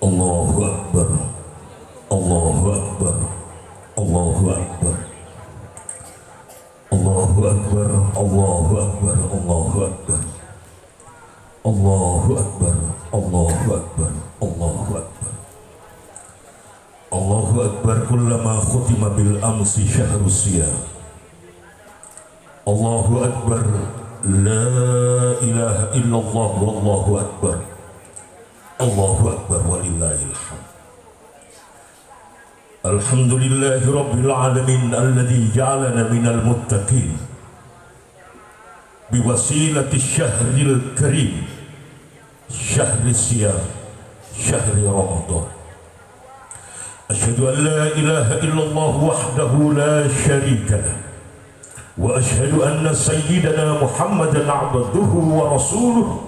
Allahu Akbar, Allahu Akbar, Allahu Akbar, Allahu Akbar, Allahu Akbar, Allahu Akbar, Allahu Akbar, Allahu Akbar, Allahu Akbar, Allahu Akbar. Kullama khutima bil amsi syahru siyam. Allahu Akbar, la ilaha illallah, wallahu akbar, Allahu Akbar, walillahil hamd. Alhamdulillahi rabbil alamin alladzi ja'alana minal muttaqin biwasilati syahril karim, syahri siyam, syahri ramadan. Asyhadu an la ilaha illallah wahdahu la syarika lah, wa asyhadu anna sayyidana Muhammadan abduhu wa rasuluhu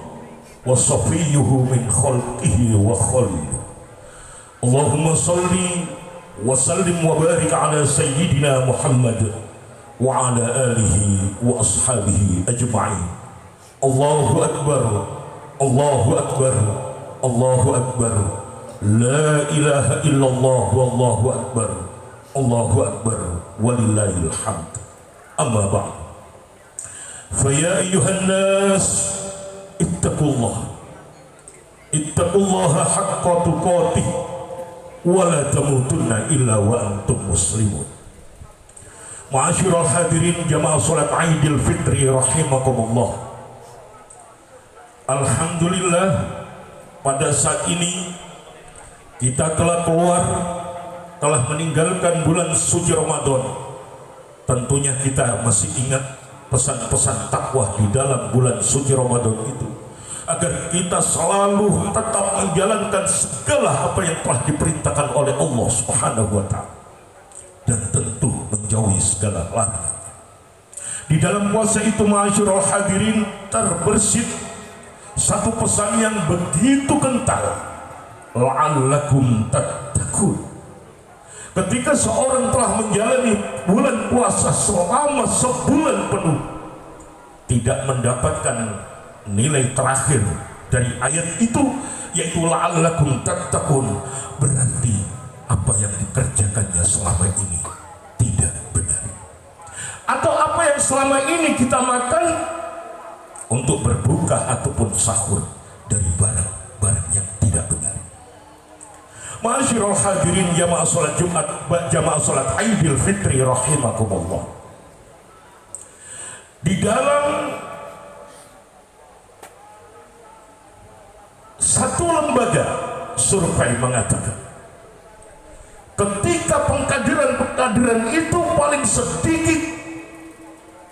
wa safiyyuhu min khalqihi wa khaliluh. Allahumma salli wa sallim wa barik ala sayyidina Muhammad wa ala alihi wa ashabihi ajma'in. Allahu Akbar, Allahu Akbar, Allahu Akbar, la ilaha illallah, wallahu akbar, Allahu Akbar, walillahil hamd. Amma ba'd. Faya ayyuhan nas ittaqullah, ittaqullaha haqqa tuqatih, wa la tamutunna illa wa antum muslimun. Ma'asyiral hadirin jamaah salat Aidil Fitri rahimakumullah. Alhamdulillah, pada saat ini kita telah keluar, telah meninggalkan bulan suci Ramadan. Tentunya kita masih ingat pesan-pesan takwa di dalam bulan suci Ramadan itu, agar kita selalu tetap menjalankan segala apa yang telah diperintahkan oleh Allah Subhanahu wa Ta'ala, dan tentu menjauhi segala larangan. Di dalam puasa itu, ma'asyiral hadirin, terbersit satu pesan yang begitu kental, la'allakum tattaqun. Ketika seorang telah menjalani bulan puasa selama sebulan penuh, tidak mendapatkan nilai terakhir dari ayat itu, yaitu la'allakum tattaqun, berarti apa yang dikerjakannya selama ini tidak benar, atau apa yang selama ini kita makan untuk berbuka ataupun sahur dari barang-barang yang tidak benar. Ma'asyiral hadirin jamaah salat Jumat, jamaah salat Aidil Fitri rahimakumullah. Di dalam satu lembaga survei mengatakan, ketika pengkaderan itu paling sedikit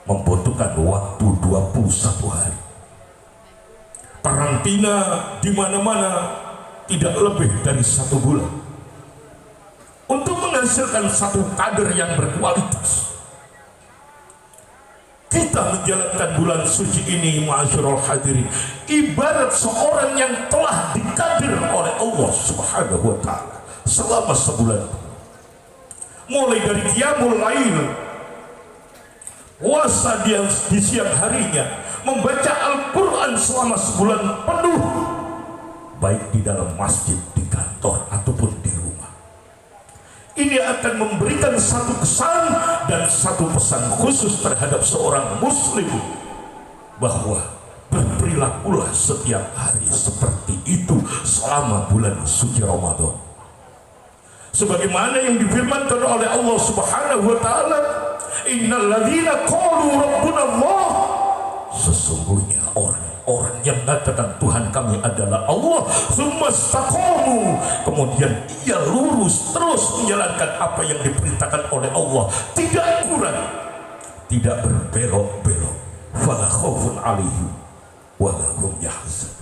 membutuhkan waktu 21 hari. Karantina di mana-mana tidak lebih dari 1 bulan untuk menghasilkan satu kader yang berkualitas. Kita menjalankan bulan suci ini, ma'asyiral hadirin, ibarat seorang yang telah dikadir oleh Allah Subhanahu wa Ta'ala selama sebulan, mulai dari qiyamul lail, puasa di siang harinya, membaca Al-Quran selama sebulan penuh, baik di dalam masjid, di kantor, ataupun di rumah. Ini akan memberikan satu kesan dan satu pesan khusus terhadap seorang muslim, bahwa berperilakulah setiap hari seperti itu selama bulan suci Ramadan. Sebagaimana yang difirmankan oleh Allah Subhanahu wa Ta'ala, innal ladzina qalu rabbuna Allah, sesungguhnya orang yang mengatakan Tuhan kami adalah Allah, tsumastaqamu, kemudian ia lurus terus menjalankan apa yang diperintahkan oleh Allah, tidak kurang, tidak berbelok-belok, fala khaufun 'alaihim wa la hum yahzanun.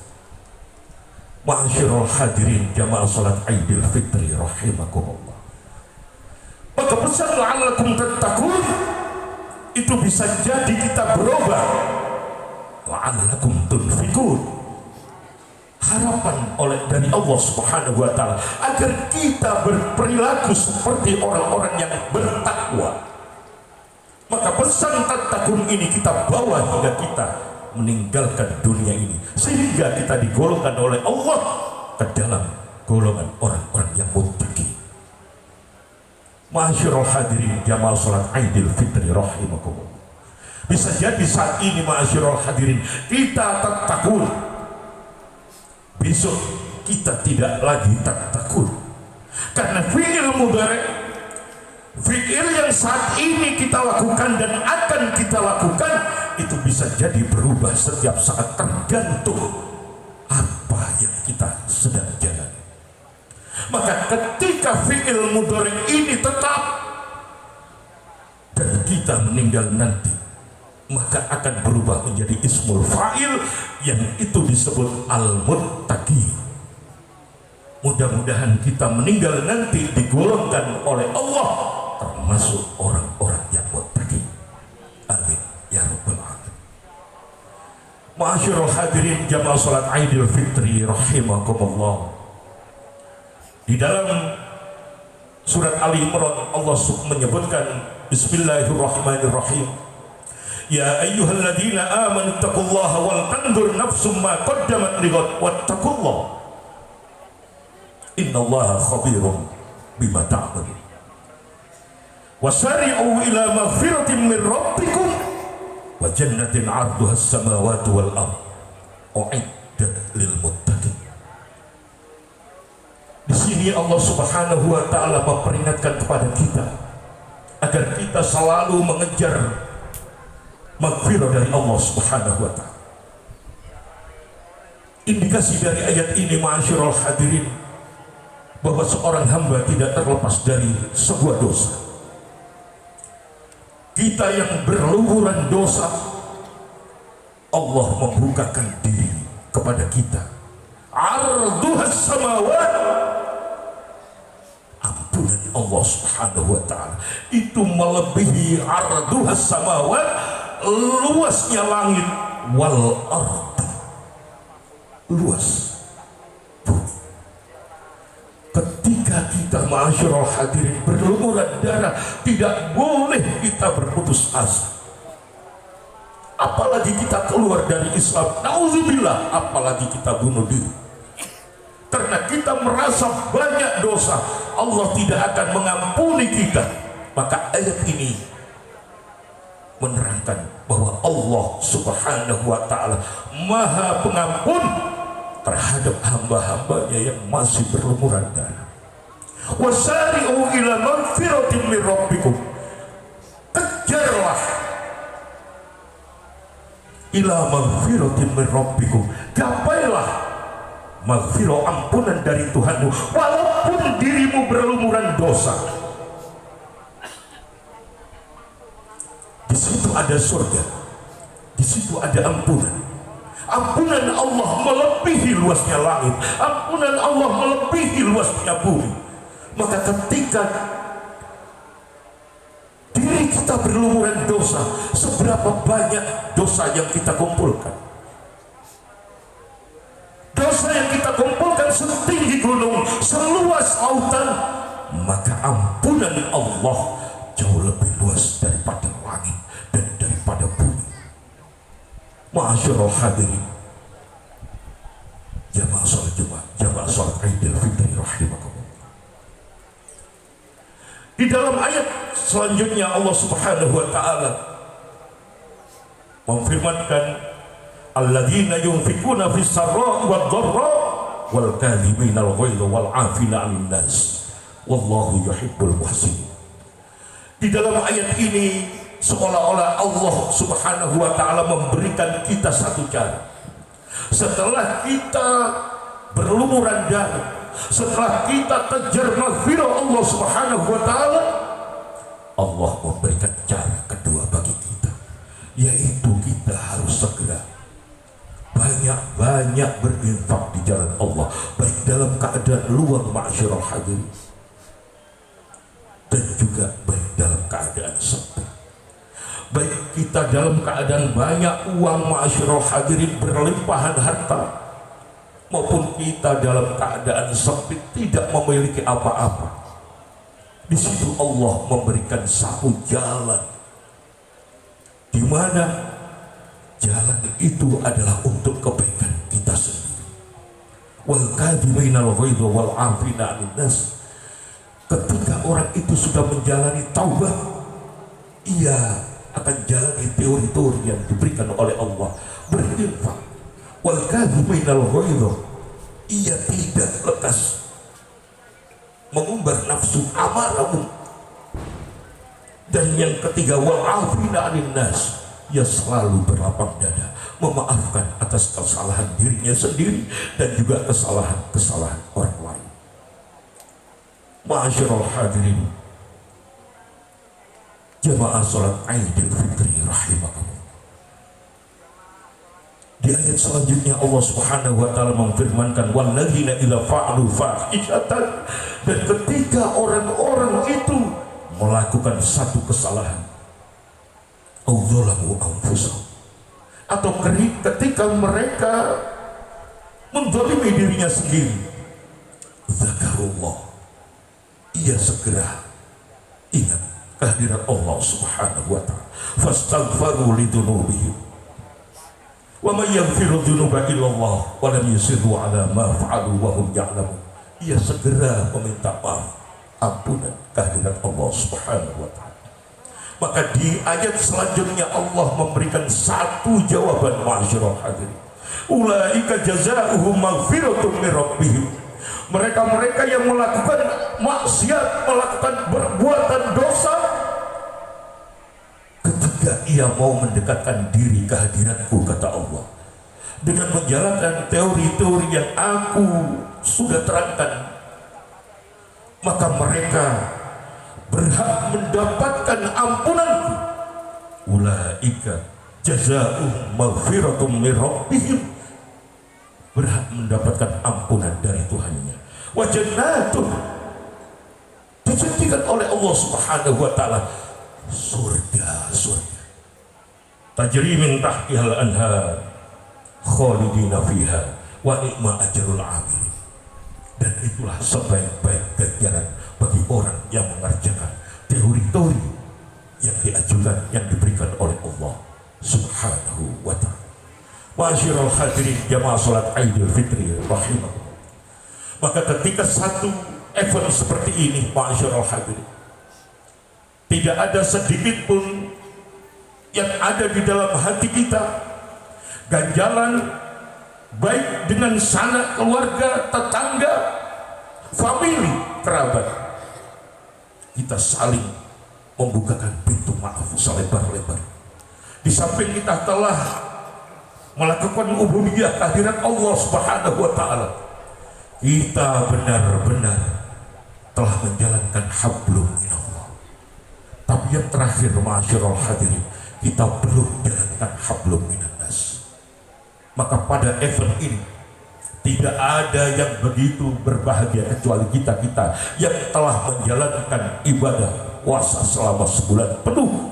Ma'asyiral hadirin jamaah salat Aidil Fitri rahimakumullah. Maka pesan la'allakum tattaqun itu bisa jadi kita berubah, la'allakum tunfikun, harapan dari Allah Subhanahu wa Ta'ala agar kita berperilaku seperti orang-orang yang bertakwa. Maka pesan tattaqun ini kita bawa hingga kita meninggalkan dunia ini, sehingga kita digolongkan oleh Allah ke dalam golongan orang-orang yang muttaqin. Ma'asyiral hadirin jamaah salat Idul Fitri rahimakumullah. Bisa jadi saat ini ma'asyiral hadirin kita takut, besok kita tidak lagi takut, karena fi'il mudhari', fi'il yang saat ini kita lakukan dan akan kita lakukan itu bisa jadi berubah setiap saat tergantung apa yang kita sedang jalani. Maka ketika fi'il mudhari' ini tetap dan kita meninggal nanti, maka akan berubah menjadi ismul fa'il yang itu disebut al-muttaqi. Mudah-mudahan kita meninggal nanti digolongkan oleh Allah termasuk orang-orang yang muttaqi. Amin ya rabbal alamin. Ma'asyiral hadirin jamaah salat Idul Fitri rahimakumullah. Di dalam surat Ali Imran Allah menyebutkan bismillahirrahmanirrahim. Ya ayyuhalladzina amanu taqullaha wal tanzur nafsum ma qaddamat lighad wattaqullaha innallaha khabirum bima ta'malun. Wasari'u ila maghfiratin min rabbikum wa jannatin 'arduha as-samawati wal ardh u'iddat lil muttaqin. Di sini Allah Subhanahu wa taala memperingatkan kepada kita agar kita selalu mengejar maghfirah dari Allah Subhanahu wa taala. Indikasi dari ayat ini ma'asyiral hadirin bahwa seorang hamba tidak terlepas dari sebuah dosa. Kita yang berlumuran dosa, Allah membukakan diri kepada kita. Arduhas samawat, ampunan Allah Subhanahu wa taala itu melebihi arduhas samawat, luasnya langit, wal ard, luas bumi. Ketika kita ma'asyiral hadirin berlumuran darah, tidak boleh kita berputus asa. Apalagi kita keluar dari Islam, nauzubillah, apalagi kita bunuh diri. Karena kita merasa banyak dosa, Allah tidak akan mengampuni kita. Maka ayat ini menerangkan bahwa Allah Subhanahu wa taala Maha Pengampun terhadap hamba-hambanya yang masih berlumuran darah. Wasari'u ila maghfiratin min rabbikum, kejarlah ila maghfiratin min rabbikum, gapailah maghfirah, ampunan dari Tuhanmu walaupun dirimu berlumuran dosa. Di situ ada surga, di situ ada ampunan. Ampunan Allah melebihi luasnya langit, ampunan Allah melebihi luasnya bumi. Maka ketika diri kita berlumuran dosa, seberapa banyak dosa yang kita kumpulkan? Dosa yang kita kumpulkan setinggi gunung, seluas lautan, maka ampunan Allah jauh lebih luas daripada langit dan daripada bumi. Ma'asyiral hadirin jamaah salat Jumat, jamaah salat Idul Fitri rahimakumullah. Di dalam ayat selanjutnya Allah Subhanahu wa taala memfirmankan alladzina yunfikuna fis sarra'i wad dharra wal kadhibina al ghaidha wal 'afina 'anil nas wallahu yuhibbul muhsinin. Di dalam ayat ini seolah-olah Allah Subhanahu wa taala memberikan kita satu cara. Setelah kita berlumuran darah, setelah kita kejar maghfirah Allah Subhanahu wa taala, Allah memberikan cara kedua bagi kita, yaitu kita harus segera banyak-banyak berinfak di jalan Allah, baik dalam keadaan luar ma'asyiral hadirin dan juga baik dalam keadaan sempit. Baik kita dalam keadaan banyak uang ma'asyiral hadirin, berlimpahan harta, maupun kita dalam keadaan sempit tidak memiliki apa-apa. Di situ Allah memberikan satu jalan, di mana jalan itu adalah untuk kebaikan kita sendiri. wal kadhiminal ghaidha wal 'afina 'anil nas. Ketika orang itu sudah menjalani taubat, ia akan jalani teori-teori yang diberikan oleh Allah, berinfak. Wal kadhiminal ghaidha, ia tidak lekas mengumbar nafsu amarahmu. Dan yang ketiga, wal 'afina 'anil nas, ia selalu berlapang dada memaafkan atas kesalahan dirinya sendiri dan juga kesalahan-kesalahan orang lain. Ma'asyiral hadirin, jamaah salat Aidil Fitri rahimakumullah. Di ayat selanjutnya Allah Subhanahu wa taala memfirmankan, walladzina idza fa'alu fahishatan, dan ketika orang-orang itu melakukan satu kesalahan, audzalamu anfusahum, atau ketika mereka menzalimi dirinya sendiri, zakarullah, ia segera ingat kehadiran Allah Subhanahu wa taala, fastaghfaru lidzunubihim wa may yaghfiru dzunuba illallah wa lam yusirru ala ma fa'alu wa hum ya'lamun. Ia segera meminta maaf, ampunan, kehadiran Allah Subhanahu wa taala. Maka di ayat selanjutnya Allah memberikan satu jawaban, ma'asyiral hadirin. Ulaika jazaohum maghfiratun min rabbihim. Mereka-mereka yang melakukan maksiat, melakukan perbuatan dosa, ketika ia mau mendekatkan diri kehadiranku, kata Allah, dengan menjalankan teori-teori yang aku sudah terangkan, maka mereka berhak mendapatkan ampunanku. Ulaika jazaohum maghfiratun min rabbihim, berhak mendapatkan ampunan dari Tuhannya. Wa jannatun, dijanjikan oleh Allah Subhanahu wa taala surga tajri min tahtihal anhar khalidina fiha wa ni'ma ajrul 'amilin. Dan itulah sebaik-baik ganjaran bagi orang yang mengerjakan teori-teori yang diajukan, yang diberikan oleh Allah Subhanahu wa ta'ala. Ma'asyiral hadirin jamaah salat Aidil Fitri rahimahullah. Maka ketika satu event seperti ini, ma'asyiral hadirin, tidak ada sedikit pun yang ada di dalam hati kita ganjalan, baik dengan sanak keluarga, tetangga, famili, kerabat, kita saling membukakan pintu maaf selebar-lebar. Di samping kita telah melakukan ubudiyah kehadirat Allah Subhanahu wa taala, kita benar-benar telah menjalankan hablum minallah. Tapi yang terakhir, ma'asyiral hadirin, kita belum menjalankan hablum minannas. Maka pada event ini tidak ada yang begitu berbahagia kecuali kita yang telah menjalankan ibadah puasa selama sebulan penuh.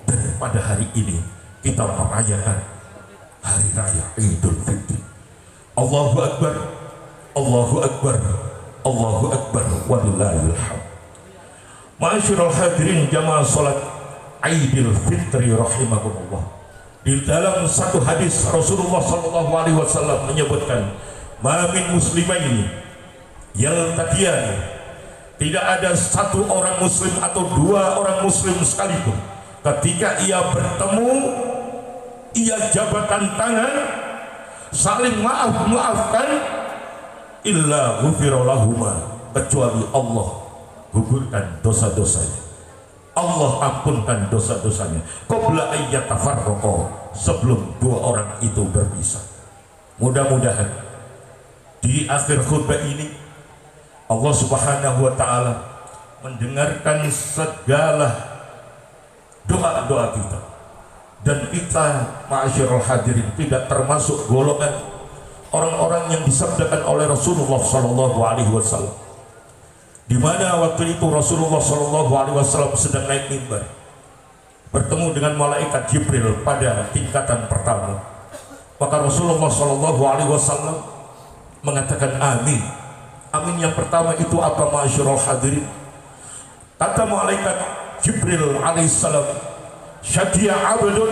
Dan pada hari ini kita merayakan hari raya Idul Fitri. Allahu Akbar, Allahu Akbar, Allahu Akbar, walillahil hamd. Ma'asyiral hadirin jamaah salat Idul Fitri rahimakumullah. Di dalam satu hadis Rasulullah sallallahu alaihi wasallam menyebutkan, ma min muslimaini yaltaqiyani, tidak ada satu orang muslim atau dua orang muslim sekalipun ketika ia bertemu, ia jabatkan tangan, saling maafkan, illa ghufira lahuma, kecuali Allah gugurkan dosa-dosanya, Allah ampunkan dosa-dosanya, qabla ayyatafarraqa, sebelum dua orang itu berpisah. Mudah-mudahan di akhir khutbah ini Allah Subhanahu wa taala mendengarkan segala doa-doa kita, dan kita, ma'asyiral hadirin, tidak termasuk golongan orang-orang yang disabdakan oleh Rasulullah sallallahu alaihi wasallam, di mana waktu itu Rasulullah sallallahu alaihi wasallam sedang naik mimbar bertemu dengan malaikat Jibril pada tingkatan pertama. Maka Rasulullah sallallahu alaihi wasallam mengatakan amin. Amin yang pertama itu apa, ma'asyiral hadirin? Kata malaikat Jibril alaihissalam, syadiya abdun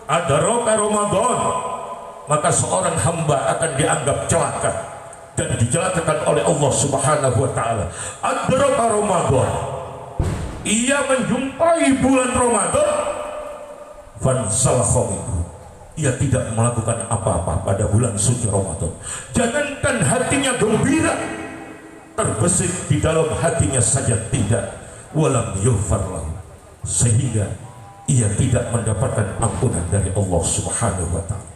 adraka Ramadan, maka seorang hamba akan dianggap celaka dan dicelakakan oleh Allah Subhanahu wa taala. Adraka Ramadan, ia menjumpai bulan Ramadan, fansalakha minhu, ia tidak melakukan apa-apa pada bulan suci Ramadan. Jangankan hatinya gembira, terbesit di dalam hatinya saja tidak, walam yughfar lahu, sehingga ia tidak mendapatkan ampunan dari Allah Subhanahu wa taala.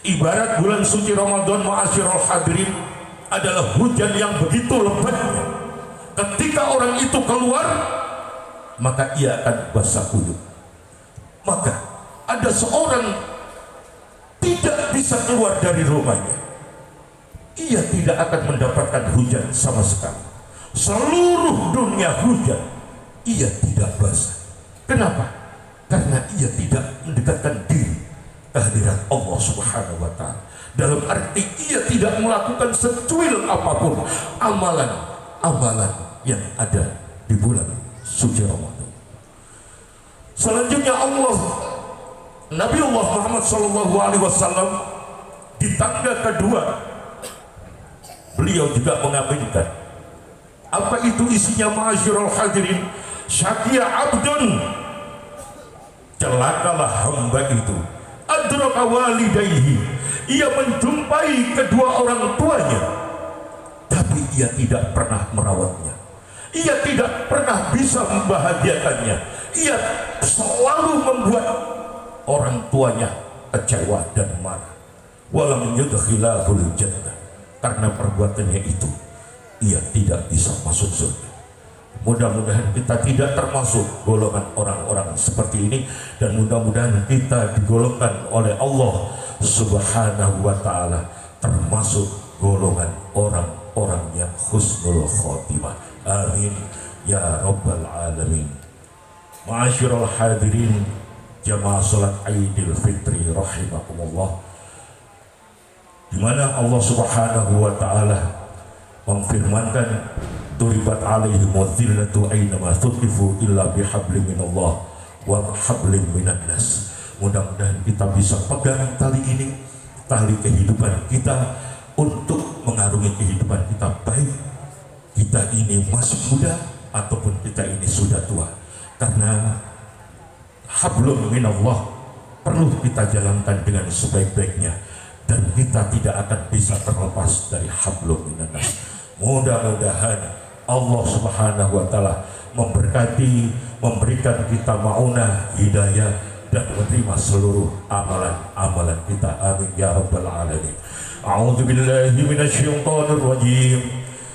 Ibarat bulan suci Ramadan, ma'asyiral hadirin, adalah hujan yang begitu lebat. Ketika orang itu keluar, maka ia akan basah kuyup. Maka ada seorang tidak bisa keluar dari rumahnya, ia tidak akan mendapatkan hujan sama sekali. Seluruh dunia hujan, ia tidak basah. Kenapa? Karena ia tidak mendekatkan diri kehadiran Allah Subhanahu wa taala. Dalam arti ia tidak melakukan secuil apapun amalan-amalan yang ada di bulan suci Ramadan. Selanjutnya Nabi Allah Muhammad SAW di tangga kedua, beliau juga mengaminkan. Apa itu isinya, ma'asyiral hadirin? Syaqiya abdun, celakalah hamba itu, adraka walidayhi, ia menjumpai kedua orang tuanya, tapi ia tidak pernah merawatnya, ia tidak pernah bisa membahagiakannya, ia selalu membuat orang tuanya kecewa dan marah. Walam yudkhilahul jannah, karena perbuatannya itu ia tidak bisa masuk surga. Mudah-mudahan kita tidak termasuk golongan orang-orang seperti ini, dan mudah-mudahan kita digolongkan oleh Allah Subhanahu wa taala termasuk golongan orang-orang yang husnul khotimah. Amin ya rabbal alamin. Ma'asyiral hadirin jamaah salat Idul Fitri rahimakumullah, di mana Allah Subhanahu wa taala memfirmankan, duribat alaihim wadhillatu aynama thuqifu illa bihablin minallah wa hablin minan nas. Mudah-mudahan kita bisa pegang tali ini, tali kehidupan kita, untuk mengarungi kehidupan kita, baik kita ini masih muda ataupun kita ini sudah tua. Karena hablum minallah perlu kita jalankan dengan sebaik-baiknya, dan kita tidak akan bisa terlepas dari hablum minan nas. Mudah-mudahan Allah Subhanahu wa taala memberkati, memberikan kita maunah, hidayah, dan menerima seluruh amalan-amalan kita. Amin ya rabbal alamin. A'udzu billahi minasyaitonir rajim.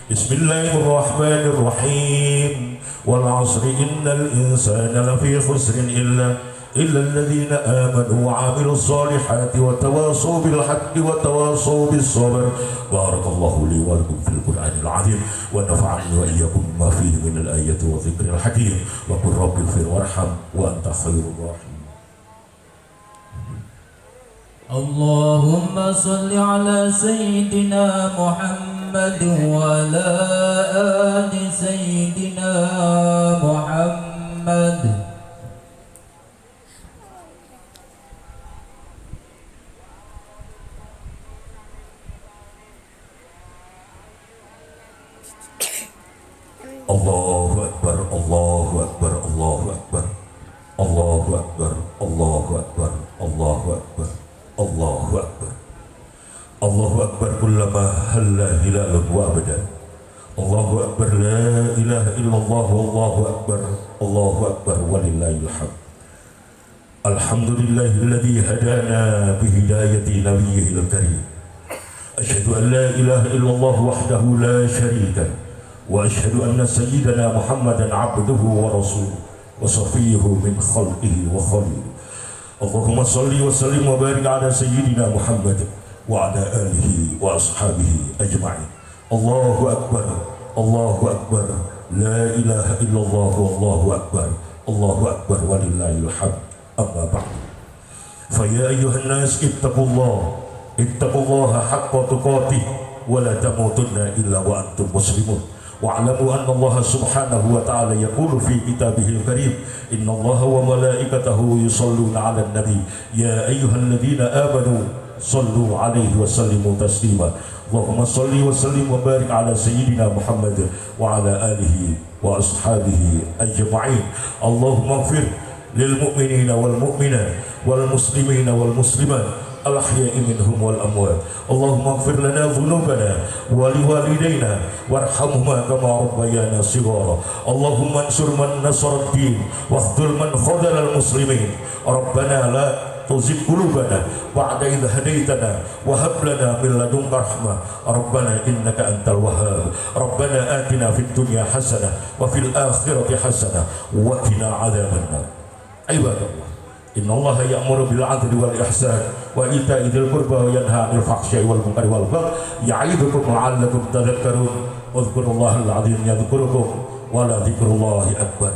Bismillahirrahmanirrahim. Wal 'asri innal insana lafi khusrin illa الذين آمنوا وعملوا الصالحات وتواصوا بالحق وتواصوا بالصبر. بارك الله لي ولكم في القرآن العظيم ونفعني وإياكم بما فيه من الآيات والذكر الحكيم وقل رب اغفر وارحم وأنت خير الراحمين. اللهم صل على سيدنا محمد وعلى آل سيدنا محمد. Allahu Akbar, Allahu Akbar, Allahu Akbar, Allahu Akbar, Allahu Akbar, Allahu Akbar, Allahu Akbar, Allahu Akbar kullama halla hilalun wa abadan. Allahu Akbar, la ilaha illallah, Allahu Akbar, Allahu Akbar, walillahil hamd. Alhamdulillahilladzi hadana bihidayati nabiyyihil karim. Asyhadu an la ilaha illallah wahdahu la syarika lahu. وأشهد أن سيدنا محمدا عبده ورسوله وصفيه من خلقه وخليله. اللهم صل وسلم وبارك على سيدنا محمد وعلى آله وأصحابه أجمعين. الله أكبر، الله أكبر، لا إله إلا الله، والله أكبر، الله أكبر، ولله الحمد. أما بعد، فيا أيها الناس اتقوا الله حق تقاته ولا تموتن إلا وأنتم مسلمون. واعلموا أن الله سبحانه وتعالى يقول في كتابه الكريم إن الله وملائكته يصلون على النبي يا أيها الذين آمنوا صلوا عليه وسلموا تسليما. Allahumma salli wa sallim wa barik ala sayyidina Muhammad wa ala alihi wa ashabihi ajma'in. Allahumma ighfir lil mu'minina wal mu'minat wal muslimina wal muslimat الأحياء منهم والأموات. اللهم اغفر لنا ذنوبنا ولوالدينا وارحمهما كما ربيانا صغارا. اللهم انصر من نصر الدين واخذل من خذل المسلمين. ربنا لا تزغ قلوبنا بعد إذ هديتنا وهب لنا من لدنك رحمة. ربنا إنك أنت الوهاب. ربنا آتنا في الدنيا حسنة وفي الآخرة حسنة وقنا عذاب النار. عباد الله، إن الله يأمر بالعدل والإحسان وإيتاء ذي القربى وينهى عن الفحشاء والمنكر والبغي يعظكم لعلكم تذكرون. اذكروا الله العظيم يذكركم ولذكر الله أكبر.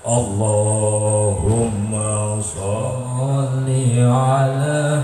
اللهم صل صل على